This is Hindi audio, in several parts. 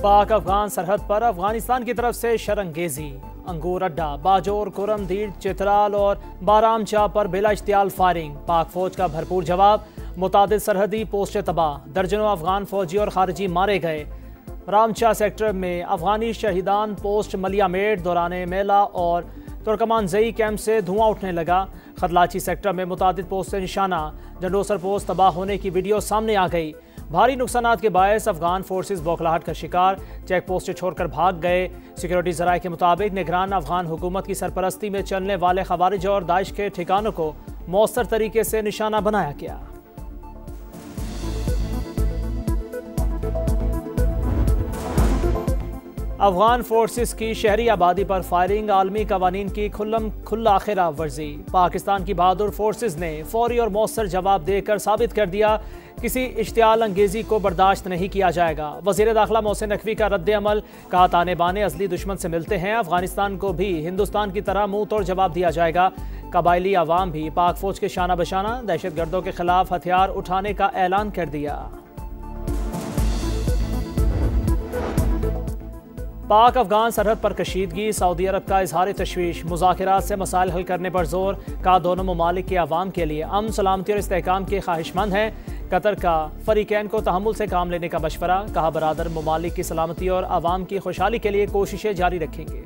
पाक अफगान सरहद पर अफगानिस्तान की तरफ से शरंगेजी, अंगूर अड्डा, बाजोर, कुरमदीर, चित्राल और बारामचा पर बिला इश्तियाल फायरिंग। पाक फौज का भरपूर जवाब, मुतादिद सरहदी पोस्टें तबाह, दर्जनों अफगान फौजी और खारजी मारे गए। रामचा सेक्टर में अफगानी शहीदान पोस्ट मलियामेट दौरान मेला और तुर्कमान जई कैंप से धुआं उठने लगा। खदलाची सेक्टर में मुतादिद पोस्ट से निशाना, जंडोसर पोस्ट तबाह होने की वीडियो सामने आ गई। भारी नुकसानात के बायस अफगान फोर्सेस बौखलाहट का शिकार, चेक पोस्ट छोड़कर भाग गए। सिक्योरिटी जराये के मुताबिक निगरान अफगान हुकूमत की सरपरस्ती में चलने वाले खवारिज और दाइश के ठिकानों को मौसर तरीके से निशाना बनाया गया। अफगान फोर्सेस की शहरी आबादी पर फायरिंग, आलमी कवानीन की खुल्लम खुल्ला खिलाफ वर्जी। पाकिस्तान की बहादुर फोर्सेस ने फौरी और मौसर जवाब देकर साबित कर दिया किसी इश्तियाल अंगेजी को बर्दाश्त नहीं किया जाएगा। वज़ीर दाखिला मोहसिन नकवी का रद्द अमल, कहा ताने बाने असली दुश्मन से मिलते हैं, अफगानिस्तान को भी हिंदुस्तान की तरह मुंह तोड़ जवाब दिया जाएगा। कबायली अवाम भी पाक फौज के शाना बशाना दहशत गर्दों के खिलाफ हथियार उठाने का ऐलान कर दिया। पाक अफगान सरहद पर कशीदगी, सऊदी अरब का इजहार तशवीश, मुज़ाकरात से मसाइल हल करने पर जोर, कहा दोनों ममालिक के अवाम के लिए अमन, सलामती और इस्तेहकाम के ख्वाहिशमंद हैं। कतर का फरीकैन को तहम्मुल से काम लेने का मशवरा, कहा बरादर ममालिक की सलामती और अवाम की खुशहाली के लिए कोशिशें जारी रखेंगे।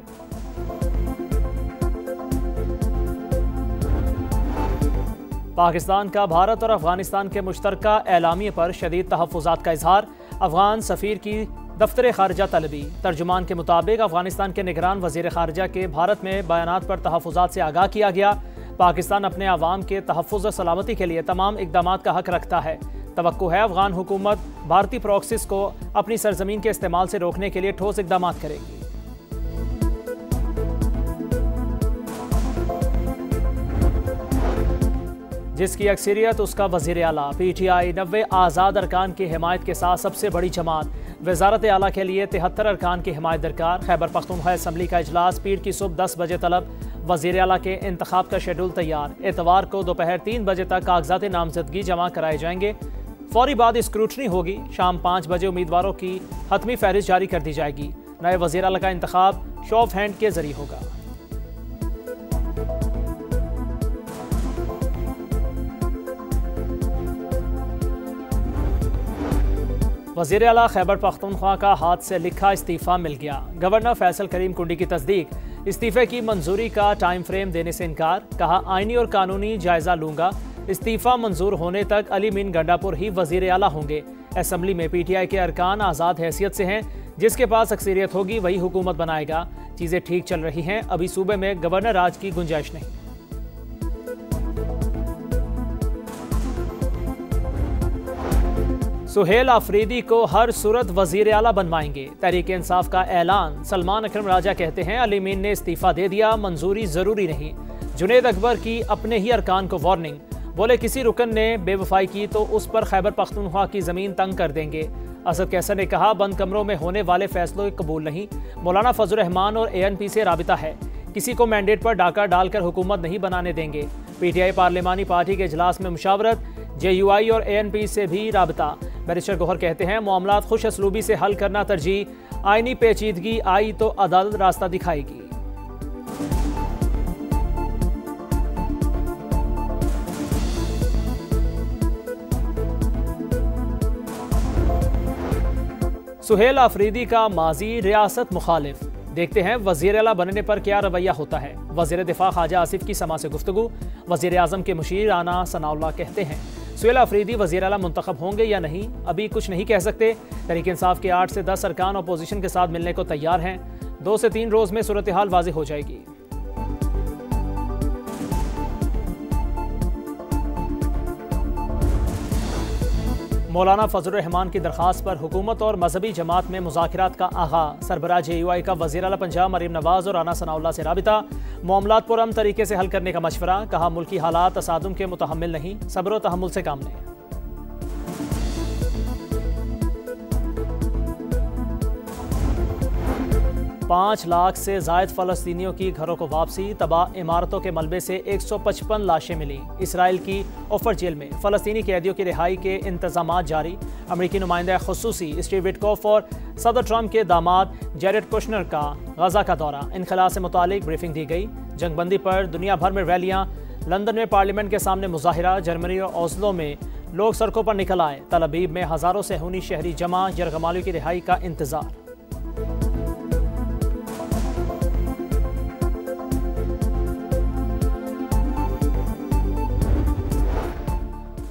पाकिस्तान का भारत और अफगानिस्तान के मुश्तरका एलामिये पर शदीद तहफ़्फ़ुज़ात का इजहार, अफगान सफ़ीर की दफ्तर खारजा तलबी। तर्जुमान के मुताबिक अफगानिस्तान के निगरान वज़ीर खारजा के भारत में बयानात पर तहफ़्फ़ुज़ात से आगाह किया गया। पाकिस्तान अपने अवाम के तहफ़्फ़ुज़ और सलामती के लिए तमाम इक़दामात का हक रखता है। तवक्को है अफगान हुकूमत भारतीय प्रॉक्सिस को अपनी सरजमीन के इस्तेमाल से रोकने के लिए ठोस इक़दामात करेगी। जिसकी अक्सरियत उसका वज़ीर आला। PTI 90 आज़ाद अरकान की हिमायत के साथ सबसे बड़ी जमात। वज़ारत आला के लिए 73 अरकान की हिमायत दरकार। खैबर पख्तूनख्वा असम्बली का इजलास पीर की सुबह 10 बजे तलब। वज़ीर आला के इंतखाब का शेड्यूल तैयार। एतवार को दोपहर 3 बजे तक कागजात नामजदगी जमा कराए जाएंगे। फौरी बाद स्क्रूटनी होगी। शाम 5 बजे उम्मीदवारों की हतमी फहरिस्त जारी कर दी जाएगी। नए वज़ीर आला का इंतखाब शो ऑफ हैंड के जरिए होगा। वज़ीर आला खैबर पख्तूनख्वा का हाथ से लिखा इस्तीफ़ा मिल गया। गवर्नर फैसल करीम कुंडी की तस्दीक, इस्तीफ़े की मंजूरी का टाइम फ्रेम देने से इनकार, कहा आइनी और कानूनी जायजा लूंगा। इस्तीफ़ा मंजूर होने तक अली मीन गंडापुर ही वज़ीर आला होंगे। असम्बली में PTI के अरकान आज़ाद हैसियत से हैं, जिसके पास अक्सरियत होगी वही हुकूमत बनाएगा। चीज़ें ठीक चल रही हैं, अभी सूबे में गवर्नर राज की गुंजाइश नहीं। सुहेल आफरीदी को हर सूरत वज़ीर आला बनवाएंगे। तहरीक इंसाफ का ऐलान। सलमान अकरम राजा कहते हैं अली मीन ने इस्तीफ़ा दे दिया, मंजूरी ज़रूरी नहीं। जुनेद अकबर की अपने ही अरकान को वार्निंग, बोले किसी रुकन ने बेवफाई की तो उस पर खैबर पख्तूनख्वा की ज़मीन तंग कर देंगे। असद कैसर ने कहा बंद कमरों में होने वाले फैसलों कबूल नहीं। मौलाना फजल रहमान और ANP से राबिता है, किसी को मैंडेट पर डाका डालकर हुकूमत नहीं बनाने देंगे। PTI पार्लिमानी पार्टी के इजलास में मुशावरत। JUI और ANP से भी राबिता। बैरिस्टर गौहर कहते हैं मामलात खुश असलूबी से हल करना तरजीह, आईनी पेचीदगी आई तो अदालत रास्ता दिखाएगी। सुहेल आफरीदी का माजी रियासत मुखालिफ। देखते हैं वज़ीर आला बनने पर क्या रवैया होता है। वज़ीर दिफा ख्वाजा आसिफ की समा से गुफ्तगू। वज़ीर आज़म के मुशीर राना सनाउल्लाह कहते हैं सुहेल आफरीदी वज़ीर आला मुंतखब होंगे या नहीं अभी कुछ नहीं कह सकते। तहरीक इंसाफ के 8 से 10 अरकान अपोजिशन के साथ मिलने को तैयार हैं। 2 से 3 रोज़ में सूरत हाल वाज़ेह हो जाएगी। मौलाना फजल रहमान की दरख्वास्त पर हुकूमत और मजहबी जमात में मुज़ाकरात का आगाज़। सरबराह JUI का वज़ीर आला पंजाब मरीम नवाज़ और राना सनाउल्लाह से राबिता। मामलात पुरअमन तरीके से हल करने का मशवरा, कहा मुल्की हालात तसादुम के मुतहम्मिल नहीं, सब्र व तहम्मुल से काम लें। 5 लाख से ज़ायद फ़लस्तीनियों की घरों को वापसी, तबाह इमारतों के मलबे से 155 लाशें मिली। इसराइल की ओफर जेल में फ़लस्तीनी कैदियों की रिहाई के इंतजामात जारी। अमरीकी नुमाइंदा खुसूसी स्टीव विटकॉफ और सदर ट्रंप के दामाद जेरेड कुशनर का गजा का दौरा। इनखला से मुतालिक ब्रीफिंग दी गई। जंगबंदी पर दुनिया भर में रैलियाँ, लंदन में पार्लियामेंट के सामने मुजाहिरा, जर्मनी और ओस्लो में लोग सड़कों पर निकल आए। तल अबीब में हज़ारों सेहूनी शहरी जमा, यरगमालियों की रिहाई का इंतजार।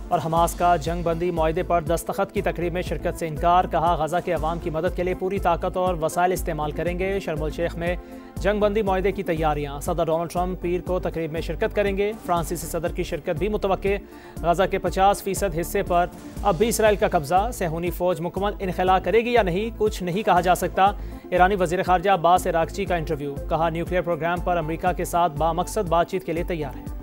और हमास का जंगबंदी मुआहदे पर दस्तखत की तकरीब में शिरकत से इनकार। कहा, गजा के अवाम की मदद के लिए पूरी ताकत और वसाइल इस्तेमाल करेंगे। शर्म एल शेख में जंगबंदी मुआहदे की तैयारियां। सदर डोनाल्ड ट्रंप पीर को तकरीब में शिरकत करेंगे। फ्रांसीसी सदर की शिरकत भी मुतवक्के। गजा के 50% हिस्से पर अब भी इसराइल का कब्जा। सेहूनी फौज मुकम्मल इनखला करेगी या नहीं, कुछ नहीं कहा जा सकता। ईरानी वज़ीर ख़ारजा अब्बास अरागची का इंटरव्यू। कहा, न्यूक्लियर प्रोग्राम पर अमरीका के साथ बामकसद बातचीत के लिए तैयार है।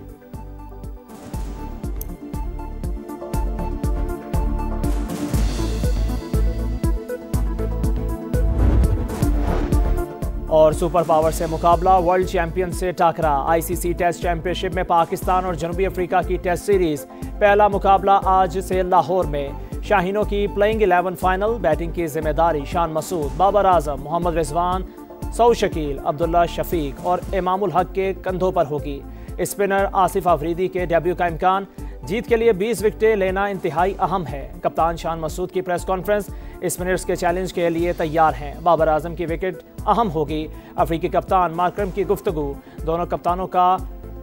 और सुपर पावर से मुकाबला, वर्ल्ड चैंपियन से टाकरा। आईसीसी टेस्ट चैंपियनशिप में पाकिस्तान और जनूबी अफ्रीका की टेस्ट सीरीज। पहला मुकाबला आज से लाहौर में। शाहीनों की प्लेइंग 11 फाइनल। बैटिंग की जिम्मेदारी शान मसूद, बाबर आजम, मोहम्मद रिजवान, सऊद शकील, अब्दुल्ला शफीक और इमामुल हक के कंधों पर होगी। स्पिनर आसिफ अफरीदी के डेब्यू का इम्कान। जीत के लिए 20 विकेटें लेना इंतहाई अहम है। कप्तान शान मसूद की प्रेस कॉन्फ्रेंस। स्पिनर्स के चैलेंज के लिए तैयार हैं। बाबर आजम की विकेट अहम होगी। अफ्रीकी कप्तान मार्करम की गुफ्तगू। दोनों कप्तानों का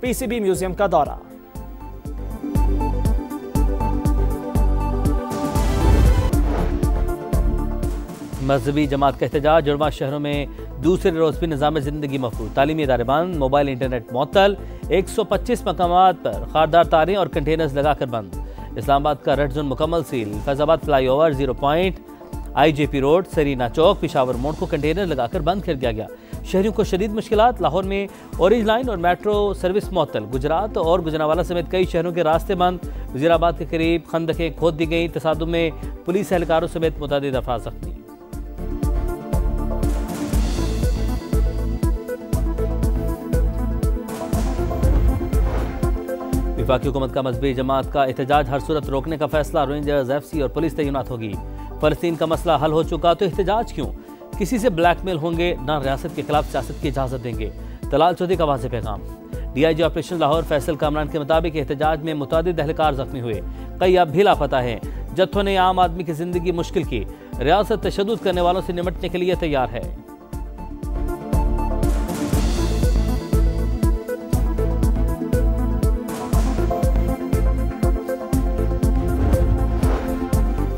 पीसीबी म्यूजियम का दौरा। मजहबी जमात का एहतजाज। जुड़वा शहरों में दूसरे रोज भी निज़ाम ज़िंदगी महफूज। तालीमी इदारे बंद, मोबाइल इंटरनेट मुअत्तल। 125 मकामात पर खारदार तारें और कंटेनर्स लगाकर बंद। इस्लामाबाद का रेड जोन मुकम्मल seal. Faizabad flyover, 0 point, IJP road, Serena chowk, Peshawar मोड़ को कंटेनर लगाकर बंद कर दिया गया। शहरियों को शदीद मुश्किलात। लाहौर में ऑरेंज लाइन और मेट्रो सर्विस मुअत्तल। गुजरात और गुजरावाला समेत कई शहरों के रास्ते बंद। वजीराबाद के करीब खंदकें खोद दी गई। तसादुम में पुलिस एहलकारों समेत मुतअद्दिद अफराद जख्मी। वफाकी हुकूमत का मजहबी जमात का एहतजाज हर सूरत रोकने का फैसला। रेंजर्स, FC और पुलिस तैनात होगी। फलस्तीन का मसला हल हो चुका तो एहतजाज क्यों? किसी से ब्लैकमेल होंगे ना रियासत के खिलाफ सियासत की इजाज़त देंगे। तलाल चौधरी का वाज़ेह पैगाम। DIG ऑपरेशन लाहौर फैसल कामरान के मुताबिक एहतजाज में मुतअद्दिद एहलकार जख्मी हुए। कई अब भी लापता हैं। जत्थों ने आम आदमी की जिंदगी मुश्किल की। रियासत तशद्दुद करने वालों से निमटने के लिए तैयार है।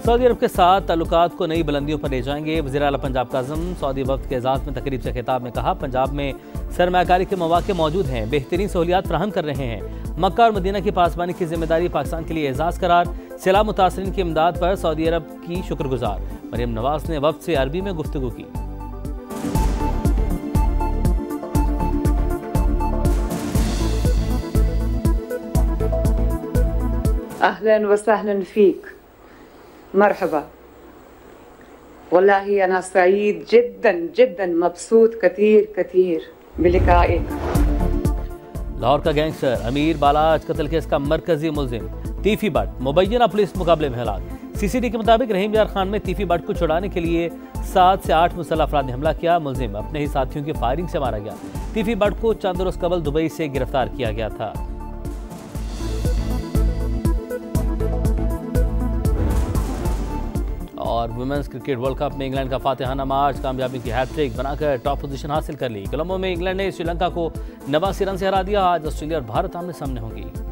सऊदी अरब के साथ ताल्लुकात को नई बुलंदियों पर ले जाएंगे। वज़ीर आला पंजाब का अज़्म सऊदी वफ़द के एजाज़ में तकरीब से खिताब में कहा, पंजाब में सरमायाकारी के मौके मौजूद हैं, बेहतरीन सहूलियात फराहम कर रहे हैं। मक्का और मदीना की पासबानी की जिम्मेदारी पाकिस्तान के लिए एजाज़ करार। सैलाब मुतासरीन की इमदाद पर सऊदी अरब की शुक्रगुजार। मरियम नवाज ने वफ़द से अरबी में गुफ्तगू की। अहलन व सहलन फीक, मरहबा। वल्लाही अना सईद जिद्दन जिद्दन मबसूत कतीर बिलिकाइक। लाहौर का गैंगस्टर अमीर बालाज कत्ल केस का मरकजी मुलजिम तीफी बट मुबैना पुलिस मुकाबले में हलाक। CCD के मुताबिक रहीम यार खान में तीफी बट को छुड़ाने के लिए 7 से 8 मुसल्लह अफराद ने हमला किया। मुलजिम अपने ही साथियों की फायरिंग से मारा गया। तीफी बट को चंद रोज कबल दुबई से गिरफ्तार किया गया था। और वुमेन्स क्रिकेट वर्ल्ड कप में इंग्लैंड का फातिहाना मार्च कामयाबी की हैट्रिक बनाकर टॉप पोजीशन हासिल कर ली। कोलंबो में इंग्लैंड ने श्रीलंका को 89 रन से हरा दिया। आज ऑस्ट्रेलिया और भारत आमने सामने होंगी।